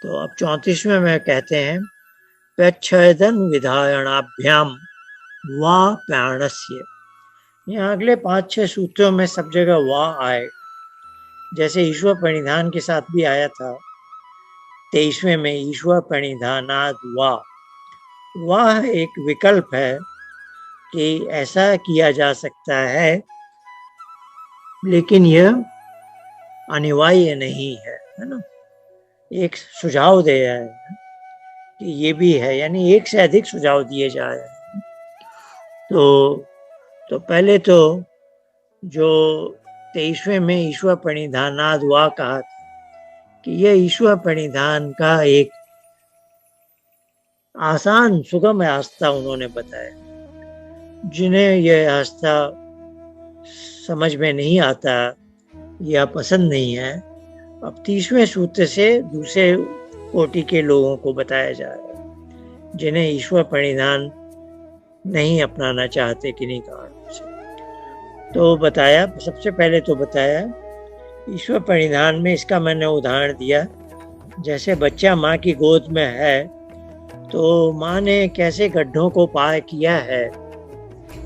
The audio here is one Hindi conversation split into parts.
तो अब 34वें में कहते हैं प्रच्छेदन विधायणाभ्याम वा प्राणस्य। यहाँ अगले 5-6 सूत्रों में सब जगह वाह आए, जैसे ईश्वर परिधान के साथ भी आया था 23वें में ईश्वर परिधानाद वाह एक विकल्प है कि ऐसा किया जा सकता है, लेकिन यह अनिवार्य नहीं है ना। एक सुझाव दे रहा है कि ये भी है, यानी एक से अधिक सुझाव दिए जा रहे हैं। तो पहले तो जो 23वें में ईश्वर परिधानाद वाह कहा था कि यह ईश्वर परिधान का एक आसान सुगम रास्ता उन्होंने बताया। जिन्हें यह रास्ता समझ में नहीं आता या पसंद नहीं है, अब 30वें सूत्र से दूसरे कोटि के लोगों को बताया जा रहा है जिन्हें ईश्वर परिधान नहीं अपनाना चाहते किन्हीं कारणों से। तो बताया, सबसे पहले तो बताया ईश्वर परिधान में, इसका मैंने उदाहरण दिया, जैसे बच्चा माँ की गोद में है तो माँ ने कैसे गड्ढों को पार किया है,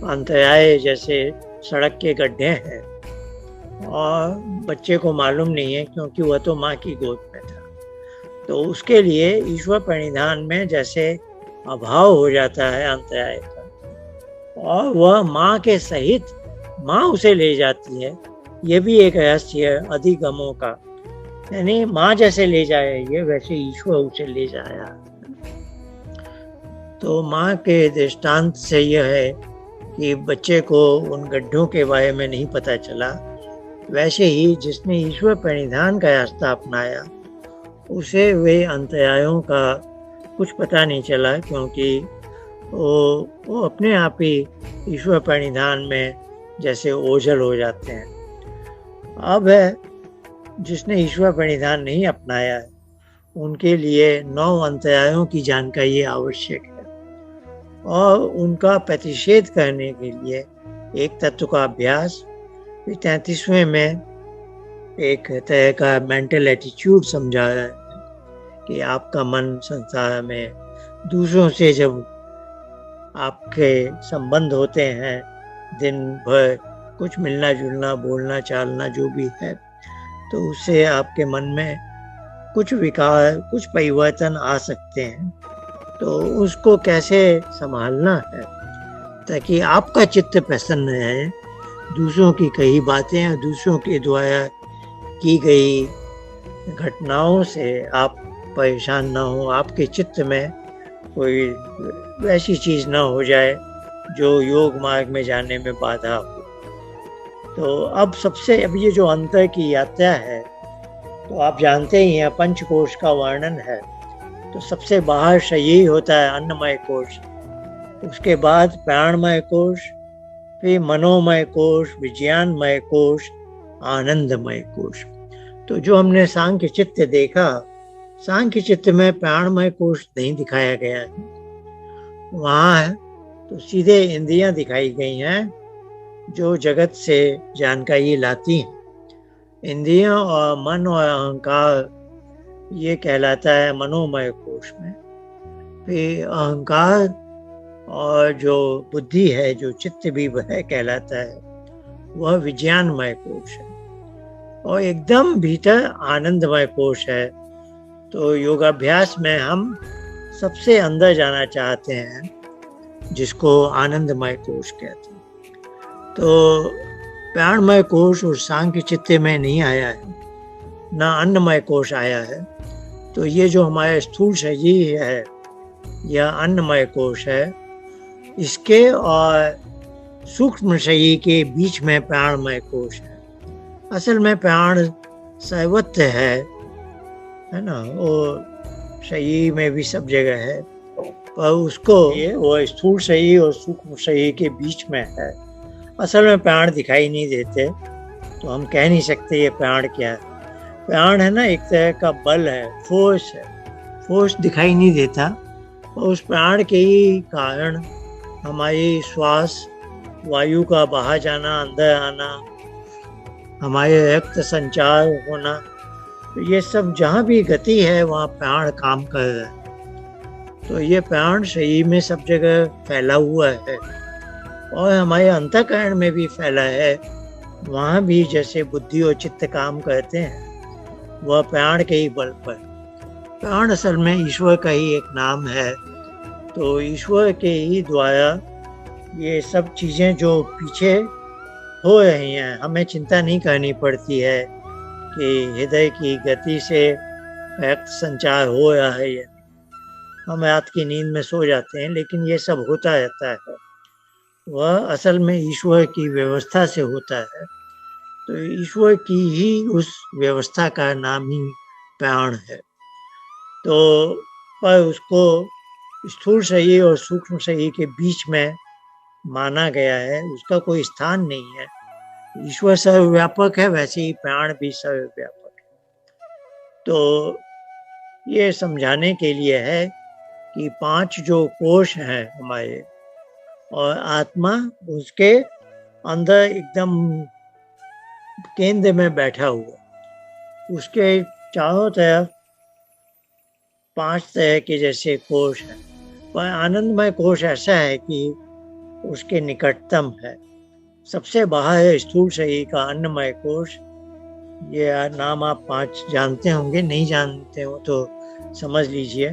अंतराय जैसे सड़क के गड्ढे हैं, और बच्चे को मालूम नहीं है क्योंकि वह तो माँ की गोद में था। तो उसके लिए ईश्वर परिधान में जैसे अभाव हो जाता है अंतराय का, और वह माँ के सहित माँ उसे ले जाती है, ये भी एक रहस्य है अधिगमों का, यानी माँ जैसे ले जाए ये वैसे ईश्वर उसे ले जाया। तो माँ के दृष्टांत से यह है कि बच्चे को उन गड्ढों के बारे में नहीं पता चला, वैसे ही जिसने ईश्वर परिधान का रास्ता अपनाया उसे वे अंतरायों का कुछ पता नहीं चला, क्योंकि वो अपने आप ही ईश्वर परिधान में जैसे ओझल हो जाते हैं। अब है जिसने ईश्वर परिधान नहीं अपनाया है उनके लिए 9 अंतरायों की जानकारी आवश्यक है, और उनका प्रतिषेध करने के लिए एक तत्व का अभ्यास 33वें में एक तरह का मेंटल एटीट्यूड समझा है कि आपका मन संसार में दूसरों से जब आपके संबंध होते हैं, दिन भर कुछ मिलना जुलना बोलना चालना जो भी है, तो उससे आपके मन में कुछ विकार कुछ परिवर्तन आ सकते हैं। तो उसको कैसे संभालना है ताकि आपका चित्त प्रसन्न रहे, दूसरों की कही बातें या दूसरों के द्वारा की गई घटनाओं से आप परेशान ना हो, आपके चित्त में कोई वैसी चीज ना हो जाए जो योग मार्ग में जाने में बाधा हो। तो अब ये जो अंतर की यात्रा है, तो आप जानते ही हैं पंचकोश का वर्णन है, तो सबसे बाहर शरीर होता है अन्नमय कोश, उसके बाद प्राणमय कोश, फिर मनोमय कोश, विज्ञानमय कोश, आनंदमय कोश। तो जो हमने सांख्य चित्त देखा, सांख्य चित्त में प्राणमय कोश नहीं दिखाया गया है, वहाँ तो सीधे इंद्रियां दिखाई गई हैं जो जगत से जानकारी लाती हैं। इंद्रियां और मन और अहंकार ये कहलाता है मनोमय कोश में, फिर अहंकार और जो बुद्धि है जो चित्त भी है कहलाता है, वह विज्ञानमय कोश है, और एकदम भीतर आनंदमय कोश है। तो योगाभ्यास में हम सबसे अंदर जाना चाहते हैं जिसको आनंदमय कोश कहते हैं। तो प्राणमय कोश और सांख्य चित्त में नहीं आया है, ना अन्नमय कोश आया है। तो ये जो हमारा स्थूल शरीर है यह अन्नमय कोश है, इसके और सूक्ष्म शरीर के बीच में प्राणमय कोश है। असल में प्राण सर्वत्र है ना, वो शरीर में भी सब जगह है, पर उसको वो स्थूल शरीर और सूक्ष्म शरीर के बीच में है। असल में प्राण दिखाई नहीं देते, तो हम कह नहीं सकते ये प्राण क्या है। प्राण है ना, एक तरह का बल है, फोर्स है, फोर्स दिखाई नहीं देता, और उस प्राण के ही कारण हमारी श्वास, वायु का बाहर जाना अंदर आना, हमारे रक्त संचार होना, तो ये सब जहाँ भी गति है वहाँ प्राण काम कर रहा है। तो ये प्राण शरीर में सब जगह फैला हुआ है और हमारे अंतःकरण में भी फैला है। वहाँ भी जैसे बुद्धि और चित्त काम करते हैं, वह प्राण के ही बल पर। प्राण असल में ईश्वर का ही एक नाम है। तो ईश्वर के ही द्वारा ये सब चीज़ें जो पीछे हो रही हैं, हमें चिंता नहीं करनी पड़ती है कि हृदय की गति से रक्त संचार हो रहा है या नहीं। हम रात की नींद में सो जाते हैं, लेकिन ये सब होता रहता है। वह असल में ईश्वर की व्यवस्था से होता है। तो ईश्वर की ही उस व्यवस्था का नाम ही प्राण है। तो पर उसको स्थूल शरीर और सूक्ष्म शरीर के बीच में माना गया है, उसका कोई स्थान नहीं है। ईश्वर सर्वव्यापक है, वैसे ही प्राण भी सर्वव्यापक है। तो ये समझाने के लिए है कि 5 जो कोश हैं हमारे, और आत्मा उसके अंदर एकदम केंद्र में बैठा हुआ, उसके चारों तरफ 5 तरह के जैसे कोश हैं। पर आनंदमय कोश ऐसा है कि उसके निकटतम है। सबसे बाहर है स्थूल शरीर का अन्नमय कोश। ये नाम आप 5 जानते होंगे, नहीं जानते हो तो समझ लीजिए।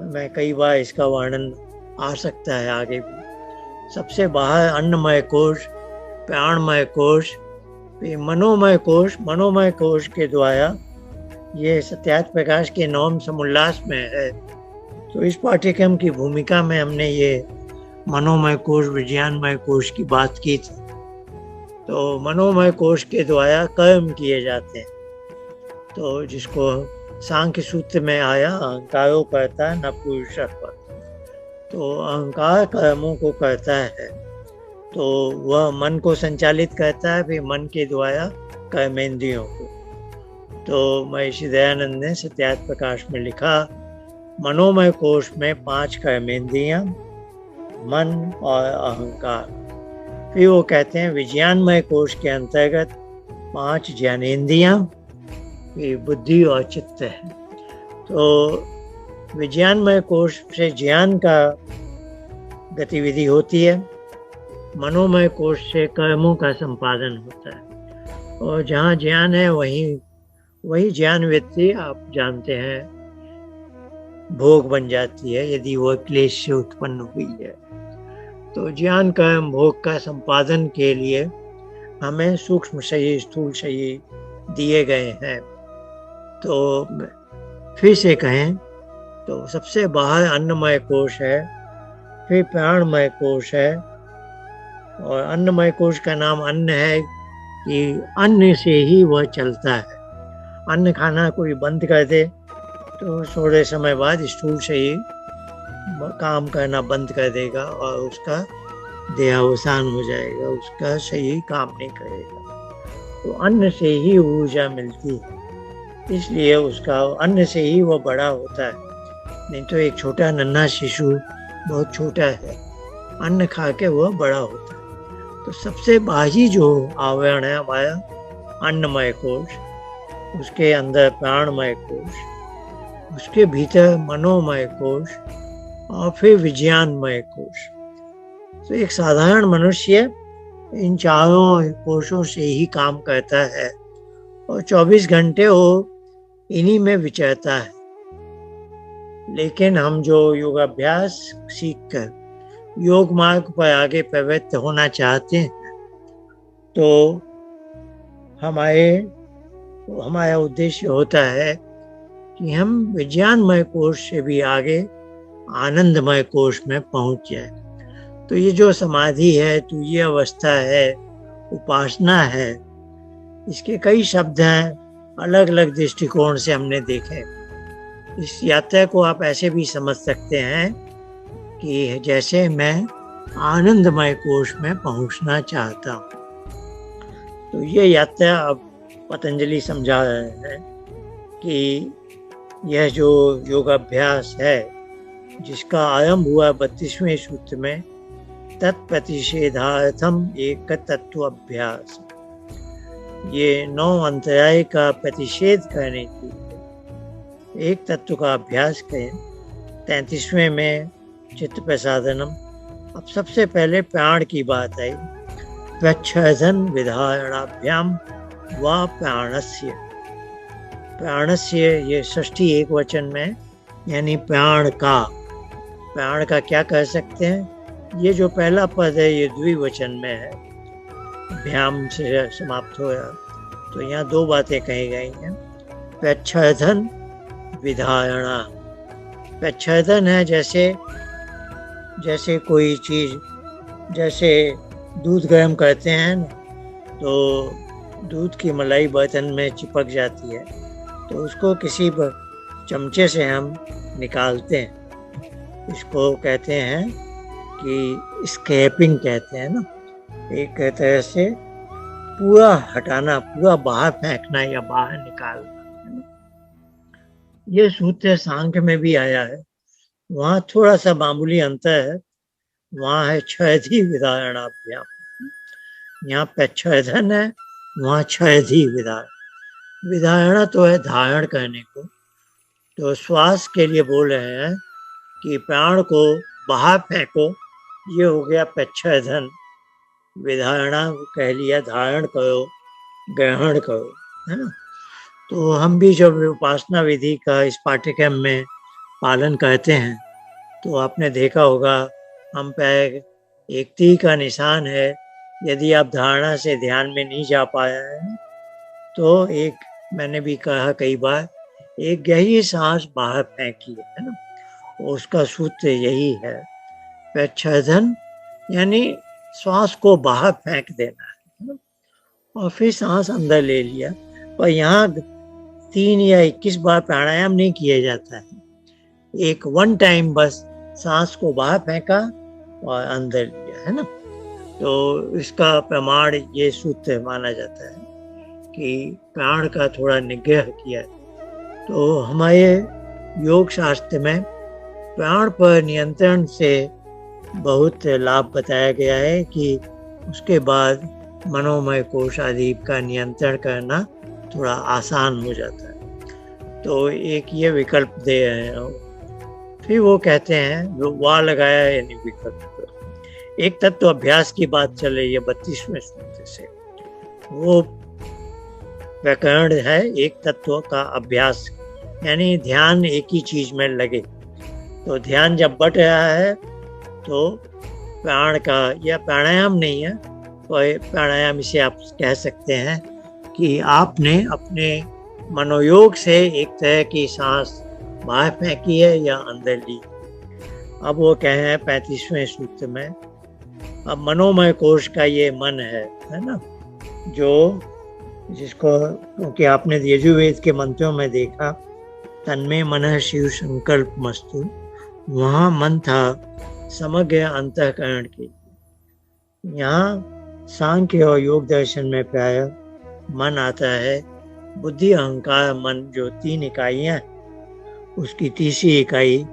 मैं कई बार इसका वर्णन आ सकता है आगे भी। सबसे बाहर अन्नमय कोश, प्राणमय कोश, मनोमय कोश। मनोमय कोश के द्वारा ये सत्यार्थ प्रकाश के नवम समुल्लास में है। तो इस पाठ्यक्रम की भूमिका में हमने ये मनोमय कोश, विज्ञानमय कोश की बात की थी। तो मनोमय कोश के द्वारा कर्म किए जाते हैं। तो जिसको सांख्य सूत्र में आया, अहंकारो करता न पुरुष पर। तो अहंकार कर्मों को करता है, तो वह मन को संचालित करता है, फिर मन के द्वारा कर्मेंद्रियों को। तो महर्षि दयानंद ने सत्यार्थ प्रकाश में लिखा, मनोमय कोश में 5 कर्मेंद्रियां, मन और अहंकार। फिर वो कहते हैं विज्ञानमय कोश के अंतर्गत 5 ज्ञानेंद्रियां, बुद्धि और चित्त है। तो विज्ञानमय कोश से ज्ञान का गतिविधि होती है, मनोमय कोश से कर्मों का संपादन होता है। और जहाँ ज्ञान है वही ज्ञान वृत्ति आप जानते हैं भोग बन जाती है, यदि वह क्लेश से उत्पन्न हुई है। तो ज्ञान कर्म भोग का संपादन के लिए हमें सूक्ष्म शरीर, स्थूल शरीर दिए गए हैं। तो फिर से कहें तो सबसे बाहर अन्नमय कोश है, फिर प्राणमय कोश है। और अन्नमय कोश का नाम अन्न है कि अन्न से ही वह चलता है। अन्न खाना कोई बंद कर दे तो थोड़े समय बाद स्थूल शरीर काम करना बंद कर देगा और उसका देहावसान हो जाएगा, उसका शरीर काम नहीं करेगा। तो अन्न से ही ऊर्जा मिलती है, इसलिए उसका अन्न से ही वह बड़ा होता है। नहीं तो एक छोटा नन्हा शिशु बहुत छोटा है, अन्न खा के वह बड़ा होता है। तो सबसे बाहरी जो आवरण है हमारा अन्नमय कोश, उसके अंदर प्राणमय कोश, उसके भीतर मनोमय कोश और फिर विज्ञानमय कोश। तो एक साधारण मनुष्य इन चारों कोशों से ही काम करता है और 24 घंटे वो इन्हीं में विचरता है। लेकिन हम जो योगाभ्यास सीखकर योग मार्ग पर आगे प्रवृत्त होना चाहते हैं, तो हमारा उद्देश्य होता है कि हम विज्ञानमय कोश से भी आगे आनंदमय कोश में पहुंच जाए। तो ये जो समाधि है, तो ये अवस्था है, उपासना है, इसके कई शब्द हैं, अलग अलग दृष्टिकोण से हमने देखे। इस यात्रा को आप ऐसे भी समझ सकते हैं कि जैसे मैं आनंदमय कोश में पहुंचना चाहता हूँ। तो ये यात्रा अब पतंजलि समझा रहे हैं कि यह जो योगाभ्यास है, जिसका आरंभ हुआ 32वें सूत्र में, तत्प्रतिषेधार्थम एक तत्व अभ्यास। ये 9 अंतराय का प्रतिषेध करने की एक तत्व का अभ्यास करें। 33वें में चित्त प्रसादनम। अब सबसे पहले प्राण की बात आई। प्रच्छेदन विधारणाभ्याम व प्राणस्य। प्राणस्य ये षष्ठी एक वचन में, यानी प्राण का क्या कह सकते हैं? ये जो पहला पद है ये द्विवचन में है, भ्याम से समाप्त होया, तो यहाँ दो बातें कही गई हैं। प्रच्छेदन विधारणा। प्रच्छेदन है जैसे कोई चीज, जैसे दूध गर्म करते हैं ना, तो दूध की मलाई बर्तन में चिपक जाती है, तो उसको किसी चमचे से हम निकालते हैं। इसको कहते हैं कि स्क्रैपिंग कहते हैं ना, एक तरह से पूरा हटाना, पूरा बाहर फेंकना या बाहर निकालना। ये सूत्र सांख्य में भी आया है, वहाँ थोड़ा सा मामूली अंतर है। वहाँ है क्षयधि विधारणाभ्याम, यहाँ प्रच्छेदन है, वहाँ क्षयधि विधारणा तो है धारण करने को। तो श्वास के लिए बोल रहे हैं कि प्राण को बाहर फेंको, ये हो गया प्रच्छेदन। विधारणा कह लिया धारण करो, ग्रहण करो, है ना। तो हम भी जब उपासना विधि का इस पाठ्यक्रम में पालन करते हैं, तो आपने देखा होगा हम पे एक तीर का निशान है। यदि आप धारणा से ध्यान में नहीं जा पाया है, तो एक, मैंने भी कहा कई बार, एक गहरी सांस बाहर फेंकी है ना, उसका सूत्र यही है। प्रच्छेदन यानी श्वास को बाहर फेंक देना है, और फिर सांस अंदर ले लिया। पर यहाँ 3 या 21 बार प्राणायाम नहीं किया जाता है, एक वन टाइम बस सांस को बाहर फेंका और अंदर लिया, है ना। तो इसका प्रमाण ये सूत्र माना जाता है कि प्राण का थोड़ा निग्रह किया। तो हमारे योग शास्त्र में प्राण पर नियंत्रण से बहुत लाभ बताया गया है कि उसके बाद मनोमय कोश आदि का नियंत्रण करना थोड़ा आसान हो जाता है। तो एक ये विकल्प दे रहे हैं। फिर वो कहते हैं, जो वाह लगाया यानी विकल्प, एक तत्व अभ्यास की बात चल रही है 32वें सूत्र से। वो प्रकरण है एक तत्व का अभ्यास, यानी ध्यान एक ही चीज में लगे। तो ध्यान जब बट रहा है तो प्राण का, या प्राणायाम नहीं है, तो प्राणायाम इसे आप कह सकते हैं कि आपने अपने मनोयोग से एक तरह की सांस बाहर फेंकी है या अंदर ली। अब वो कहे हैं 35वें सूत्र में, अब मनोमय कोश का ये मन है ना, जिसको, क्योंकि आपने यजुर्वेद के मंत्रों में देखा, तन्मे मनः शिव संकल्प मस्तु, वहाँ मन था समग्र अंतःकरण के। यहाँ सांख्य और योग दर्शन में प्राय मन आता है बुद्धि अहंकार मन, जो 3 इकाइयाँ, उसकी तीसरी इकाई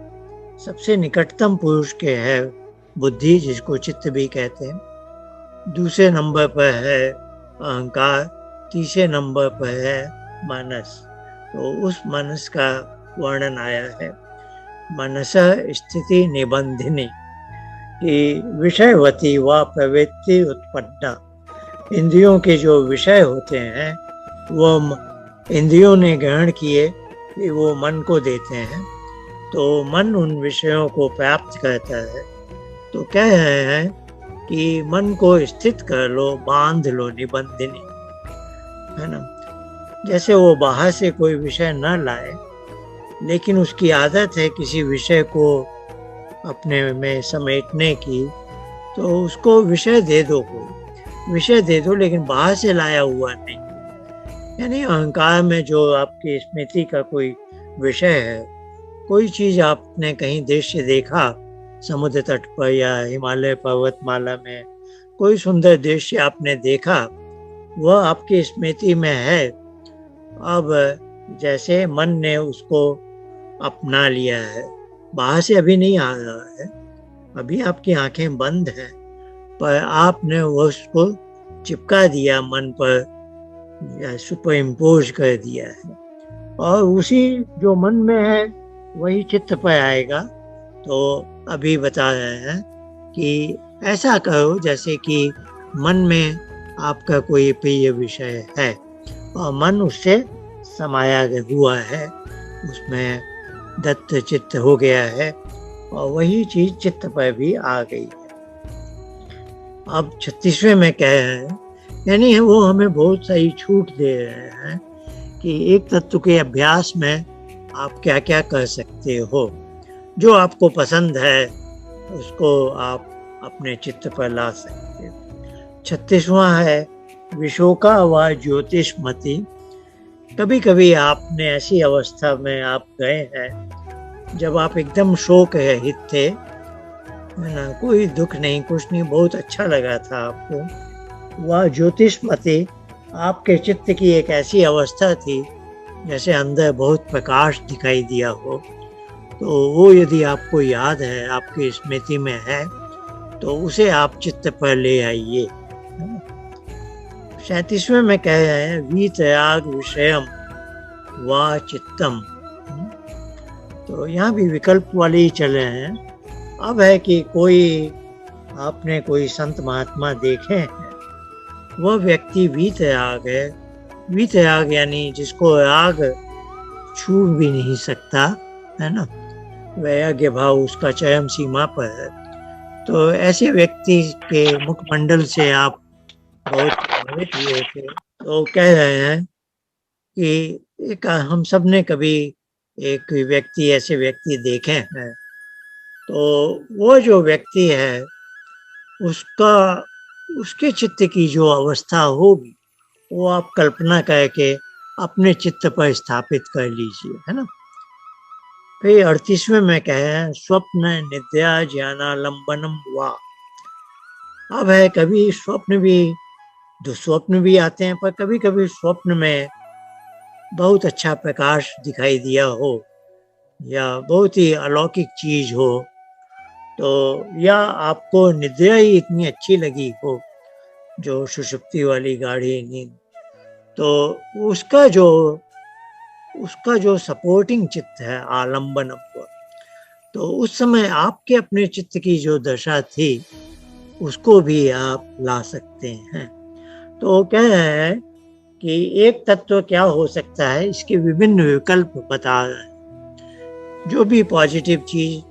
सबसे निकटतम पुरुष के है बुद्धि, जिसको चित्त भी कहते हैं। दूसरे नंबर पर है अहंकार, तीसरे नंबर पर है मनस। तो उस मनस का वर्णन आया है, मनस स्थिति निबंधिनी, कि विषयवती व प्रवृत्ति उत्पन्ना। इंद्रियों के जो विषय होते हैं वो इंद्रियों ने ग्रहण किए, वो मन को देते हैं, तो मन उन विषयों को प्राप्त करता है। तो कह रहे हैं कि मन को स्थित कर लो, बांध लो, निबंधिनी, है ना। जैसे वो बाहर से कोई विषय न लाए, लेकिन उसकी आदत है किसी विषय को अपने में समेटने की, तो उसको विषय दे दो, कोई विषय दे दो, लेकिन बाहर से लाया हुआ नहीं। यानी अहंकार में जो आपकी स्मृति का कोई विषय है, कोई चीज आपने कहीं दृश्य देखा समुद्र तट पर या हिमालय पर्वतमाला में, कोई सुंदर दृश्य आपने देखा, वह आपकी स्मृति में है। अब जैसे मन ने उसको अपना लिया है, बाहर से अभी नहीं आ रहा है, अभी आपकी आंखें बंद हैं, पर आपने उसको चिपका दिया मन पर, या सुपर इम्पोज कर दिया है, और उसी जो मन में है वही चित्त पर आएगा। तो अभी बता रहे हैं कि ऐसा करो जैसे कि मन में आपका कोई प्रिय विषय है और मन उससे समाया हुआ है, उसमें दत्त चित्त हो गया है और वही चीज चित्त पर भी आ गई है। अब 36वें में कह रहे हैं, यानी वो हमें बहुत सारी छूट दे रहे हैं कि एक तत्व के अभ्यास में आप क्या क्या कर सकते हो। जो आपको पसंद है उसको आप अपने चित्त पर ला सकते हो। 36वां है विशोका व ज्योतिषमति। कभी कभी आपने ऐसी अवस्था में आप गए हैं जब आप एकदम शोक है हित थे, है ना, कोई दुख नहीं, कुछ नहीं, बहुत अच्छा लगा था आपको। वह ज्योतिषमति, आपके चित्त की एक ऐसी अवस्था थी जैसे अंदर बहुत प्रकाश दिखाई दिया हो। तो वो यदि आपको याद है, आपकी स्मृति में है, तो उसे आप चित्त पर ले आइए। 37वें में कह रहे हैं वीतराग विषयम वा चित्तम। तो यहाँ भी विकल्प वाले ही चले हैं। अब है कि आपने कोई संत महात्मा देखे हैं, वह व्यक्ति वीतराग है। वीतराग यानी जिसको राग छू भी नहीं सकता, है ना, वैराग्य भाव उसका चरम सीमा पर है। तो ऐसे व्यक्ति के मुखमंडल से आप बहुत प्रभावित हुए थे। तो कह रहे हैं कि हम सब ने कभी एक ऐसे व्यक्ति देखे हैं। तो वो जो व्यक्ति है उसके चित्त की जो अवस्था होगी वो आप कल्पना करके अपने चित्त पर स्थापित कर लीजिए, है ना। फिर 38वें में कहे हैं स्वप्न निद्रा ज्ञानालंबनम वा। अब है कभी स्वप्न भी, दुस्वप्न भी आते हैं, पर कभी कभी स्वप्न में बहुत अच्छा प्रकाश दिखाई दिया हो या बहुत ही अलौकिक चीज हो, तो या आपको निद्रा ही इतनी अच्छी लगी हो, जो सुषुप्ति वाली गाढ़ी नींद, तो उसका जो सपोर्टिंग चित्त है आलंबनम को, तो उस समय आपके अपने चित्त की जो दशा थी उसको भी आप ला सकते हैं। तो कह रहे हैं कि एक तत्व क्या हो सकता है, इसके विभिन्न विकल्प बता रहे हैं। जो भी पॉजिटिव चीज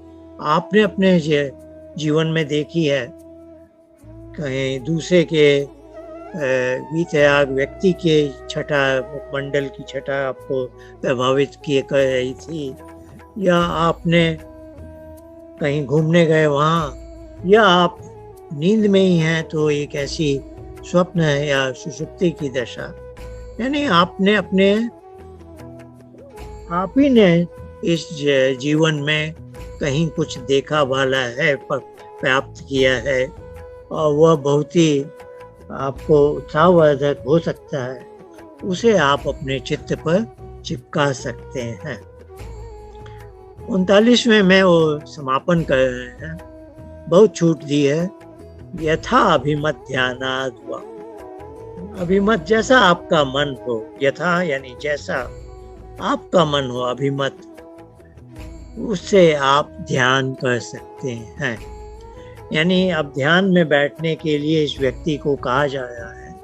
आपने अपने जीवन में देखी है, कहीं दूसरे के वीतराग व्यक्ति के छटा मुखमंडल की छटा आपको प्रभावित किए कर रही थी, या आपने कहीं घूमने गए वहाँ, या आप नींद में ही हैं तो एक ऐसी स्वप्न है या सुषुप्ति की दशा, यानी आप ही ने इस जीवन में कहीं कुछ देखा वाला है, प्राप्त किया है, और वह बहुत ही आपको उत्साहवर्धक हो सकता है, उसे आप अपने चित्त पर चिपका सकते हैं। 39वें में वो समापन कर रहे हैं, बहुत छूट दी है। यथा अभिमत ध्यानाद वा। अभिमत जैसा आपका मन हो, यथा यानी जैसा आपका मन हो, अभिमत उससे आप ध्यान कर सकते हैं। यानी अब ध्यान में बैठने के लिए इस व्यक्ति को कहा जा रहा है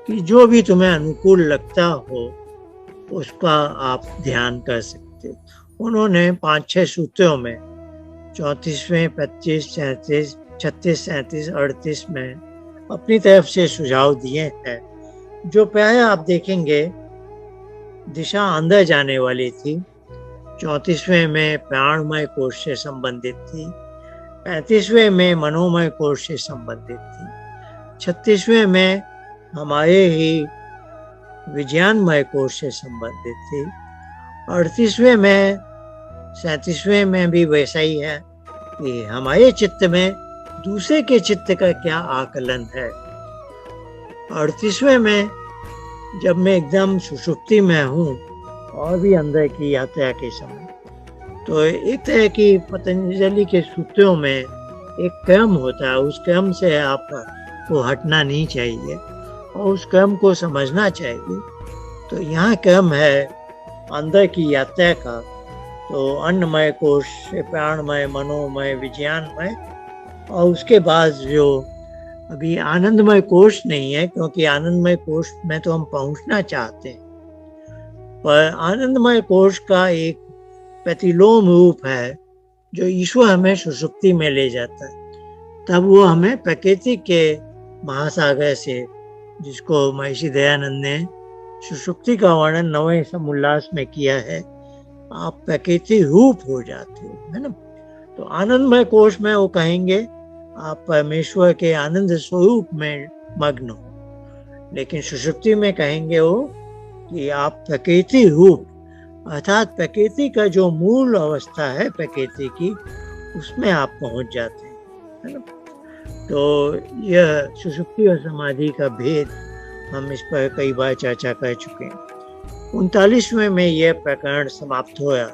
कि जो भी तुम्हें अनुकूल लगता हो उसका आप ध्यान कर सकते हो। उन्होंने 5-6 सूत्रों में 34वें, 25, 37, 36, 37, 38 में अपनी तरफ से सुझाव दिए हैं, जो प्राय आप देखेंगे दिशा अंदर जाने वाली थी। 34वें में प्राणमय कोश से संबंधित थी, 35वें में मनोमय कोश से संबंधित थी, 36वें में हमारे ही विज्ञानमय कोश से संबंधित थी, 38वें में 37वें में भी वैसा ही है कि हमारे चित्त में दूसरे के चित्त का क्या आकलन है। 38वें में जब मैं एकदम सुषुप्ति में हूँ और भी अंदर की यात्रा के समय, तो एक तरह की पतंजलि के सूत्रों में एक क्रम होता है, उस क्रम से आपको हटना नहीं चाहिए। और उस क्रम को समझना चाहिए। तो यहाँ क्रम है अंदर की यात्रा का। तो अन्नमय कोश से प्राणमय, मनोमय, विज्ञानमय, और उसके बाद जो अभी आनंदमय कोश नहीं है, क्योंकि आनंदमय कोश में तो हम पहुंचना चाहते हैं, पर आनंदमय कोश का एक प्रतिलोम रूप है जो ईश्वर हमें सुषुप्ति में ले जाता है। तब वो हमें प्रकृति के महासागर से, जिसको महर्षि दयानंद ने सुषुप्ति का वर्णन नवे समुल्लास में किया है, आप प्रकृति रूप हो जाते हो, है ना। तो आनंदमय कोश में वो कहेंगे आप परमेश्वर के आनंद स्वरूप में मग्न हो, लेकिन सुषुप्ति में कहेंगे वो कि आप प्रकृति रूप, अर्थात प्रकृति का जो मूल अवस्था है प्रकृति की, उसमें आप पहुंच जाते हैं, है ना। तो यह सुषुप्ति और समाधि का भेद, हम इस पर कई बार चर्चा कर चुके हैं। 39वें में यह प्रकरण समाप्त होया।